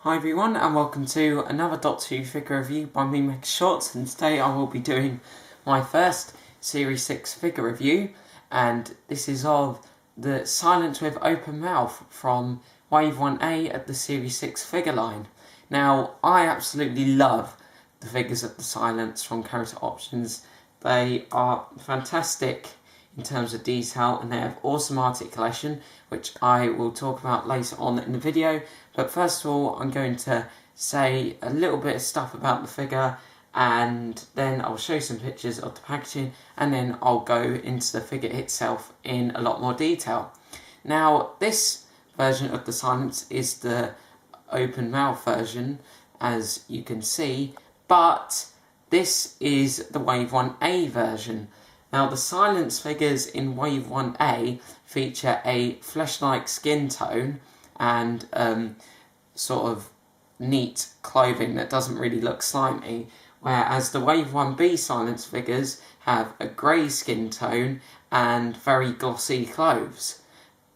Hi everyone and welcome to another Doctor Who figure review by me, Mega Shorts, and today I will be doing my first Series 6 figure review, and this is of the Silent with Open Mouth from Wave 1A at the Series 6 figure line. Now, I absolutely love the figures at the Silence from Character Options. They are fantastic in terms of detail and they have awesome articulation, which I will talk about later on in the video. But first of all, I'm going to say a little bit of stuff about the figure, and then I'll show some pictures of the packaging, and then I'll go into the figure itself in a lot more detail. Now, this version of the Silence is the open mouth version, as you can see, but this is the Wave 1A version. Now, the Silence figures in Wave 1A feature a flesh-like skin tone and sort of neat clothing that doesn't really look slimy, whereas the Wave 1B Silence figures have a grey skin tone and very glossy clothes.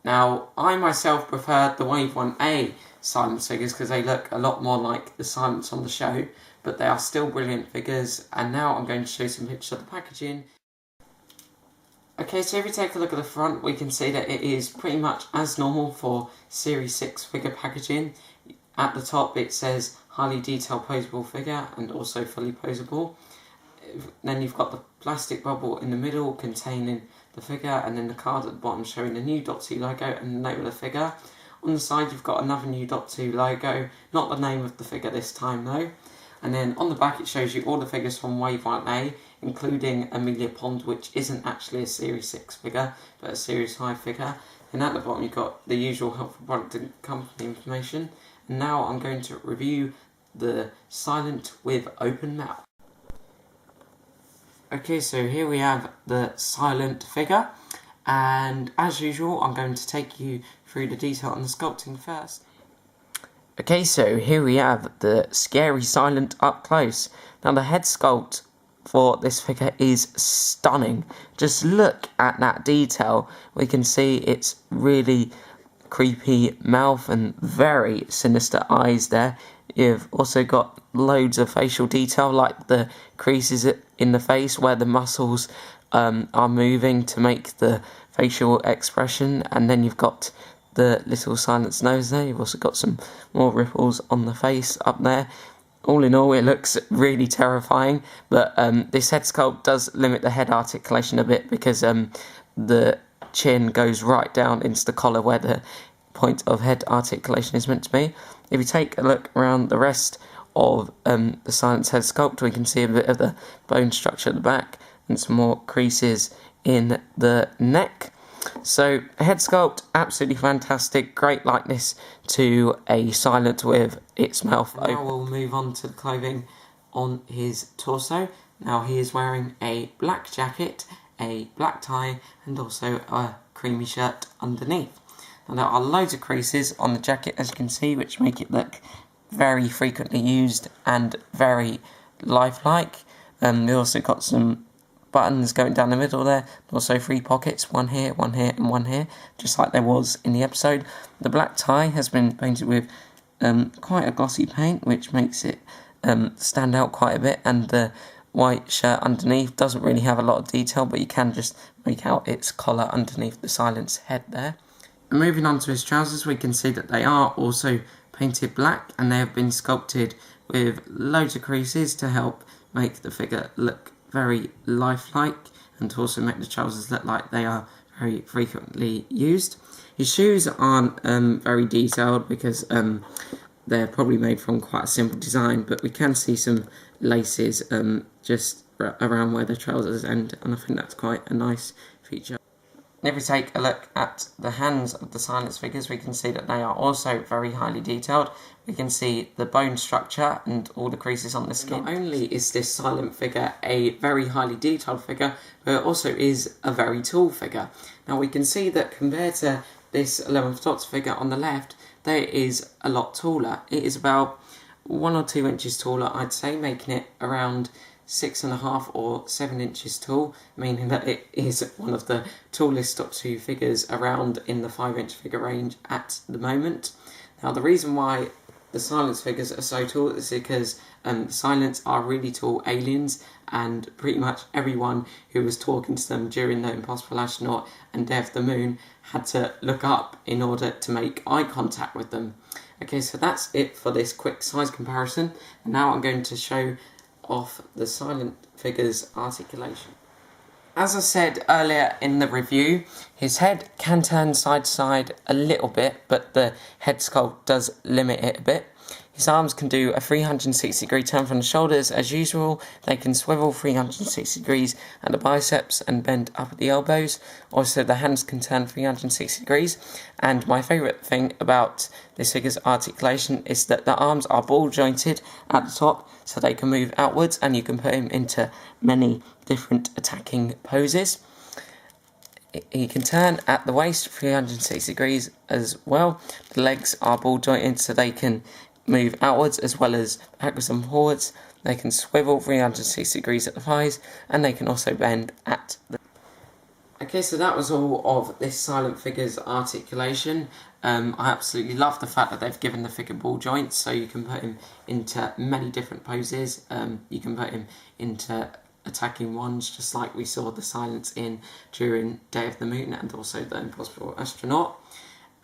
Now, I myself prefer the Wave 1A Silence figures because they look a lot more like the Silence on the show, but they are still brilliant figures, and now I'm going to show some pictures of the packaging. Okay, so if we take a look at the front, we can see that it is pretty much as normal for Series 6 figure packaging. At the top it says highly detailed posable figure and also fully posable. Then you've got the plastic bubble in the middle containing the figure, and then the card at the bottom showing the new Doctor Who logo and the name of the figure. On the side you've got another new Doctor Who logo, not the name of the figure this time though. And then on the back it shows you all the figures from Wave 1A, including Amelia Pond, which isn't actually a Series 6 figure, but a Series 5 figure. And at the bottom you've got the usual helpful product and company information. And now I'm going to review the Silent with Open Mouth. Okay, so here we have the Silent figure, and as usual I'm going to take you through the detail on the sculpting first. Okay, so here we have the scary Silent up close. Now the head sculpt for this figure is stunning. Just look at that detail. We can see it's really creepy mouth and very sinister eyes there. You've also got loads of facial detail, like the creases in the face where the muscles are moving to make the facial expression, and then you've got the little Silence nose there. You've also got some more ripples on the face up there. All in all, it looks really terrifying, but this head sculpt does limit the head articulation a bit because the chin goes right down into the collar where the point of head articulation is meant to be. If you take a look around the rest of the Silence head sculpt, we can see a bit of the bone structure at the back and some more creases in the neck. So, head sculpt, absolutely fantastic, great likeness to a Silent with its mouth open. Now we'll move on to the clothing on his torso. Now he is wearing a black jacket, a black tie, and also a creamy shirt underneath. Now there are loads of creases on the jacket, as you can see, which make it look very frequently used and very lifelike. We also got some buttons going down the middle there, also 3 pockets, one here, and one here, just like there was in the episode. The black tie has been painted with quite a glossy paint, which makes it stand out quite a bit, and the white shirt underneath doesn't really have a lot of detail, but you can just make out its collar underneath the Silence head there. And moving on to his trousers, we can see that they are also painted black, and they have been sculpted with loads of creases to help make the figure look very lifelike, and to also make the trousers look like they are very frequently used. His shoes aren't very detailed because they're probably made from quite a simple design, but we can see some laces just around where the trousers end, and I think that's quite a nice feature. If we take a look at the hands of the Silence figures, we can see that they are also very highly detailed. We can see the bone structure and all the creases on the skin. Not only is this Silent figure a very highly detailed figure, but it also is a very tall figure. Now we can see that compared to this 11th Doctor figure on the left, there is a lot taller. It is about 1 or 2 inches taller, I'd say, making it around 6.5 or 7 inches tall, meaning that it is one of the tallest Doctor Who figures around in the 5-inch figure range at the moment. Now the reason why the silence figures are so tall is because the silents are really tall aliens, and pretty much everyone who was talking to them during The Impossible Astronaut and Day of the Moon had to look up in order to make eye contact with them. Okay, so that's it for this quick size comparison. And now I'm going to show off the silent figure's articulation. As I said earlier in the review, his head can turn side to side a little bit, but the head sculpt does limit it a bit. His arms can do a 360 degree turn from the shoulders as usual. They can swivel 360 degrees at the biceps and bend up at the elbows. Also, the hands can turn 360 degrees. And my favourite thing about this figure's articulation is that the arms are ball jointed at the top, so they can move outwards, and you can put him into many different attacking poses. He can turn at the waist 360 degrees as well. The legs are ball jointed, so they can move outwards as well as backwards and forwards. They can swivel 360 degrees at the thighs, and they can also bend at the... Okay, so that was all of this silent figure's articulation. I absolutely love the fact that they've given the figure ball joints, so you can put him into many different poses. You can put him into attacking ones, just like we saw the silence in during Day of the Moon and also The Impossible Astronaut.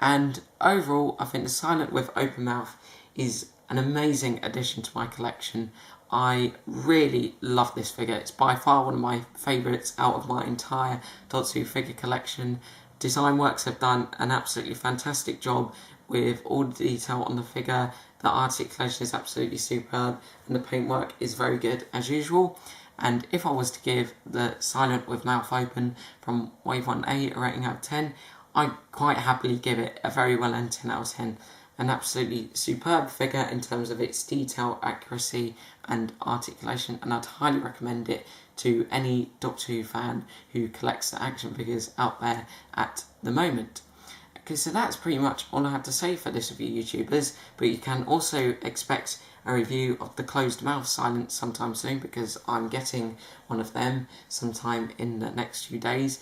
And overall, I think the silent with open mouth is an amazing addition to my collection. I really love this figure. It's by far one of my favourites out of my entire Doctor Who figure collection. Design Works have done an absolutely fantastic job with all the detail on the figure. The articulation is absolutely superb, and the paintwork is very good as usual. And if I was to give the silent with mouth open from Wave 1A a rating out of 10, I'd quite happily give it a very well earned 10 out of 10. An absolutely superb figure in terms of its detail, accuracy and articulation, and I'd highly recommend it to any Doctor Who fan who collects the action figures out there at the moment. Okay, so that's pretty much all I have to say for this review, YouTubers, but you can also expect a review of the closed mouth silent sometime soon, because I'm getting one of them sometime in the next few days.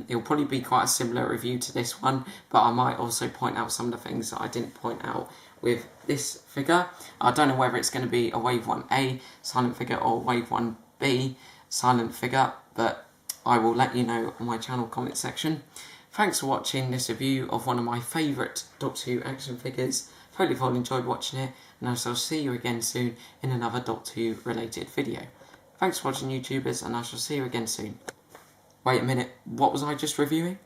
It'll probably be quite a similar review to this one, but I might also point out some of the things that I didn't point out with this figure. I don't know whether it's going to be a Wave 1A silent figure or Wave 1B silent figure, but I will let you know on my channel comment section. Thanks for watching this review of one of my favourite Doctor Who action figures. Hope you've all enjoyed watching it, and I shall see you again soon in another Doctor Who related video. Thanks for watching, YouTubers, and I shall see you again soon. Wait a minute, what was I just reviewing?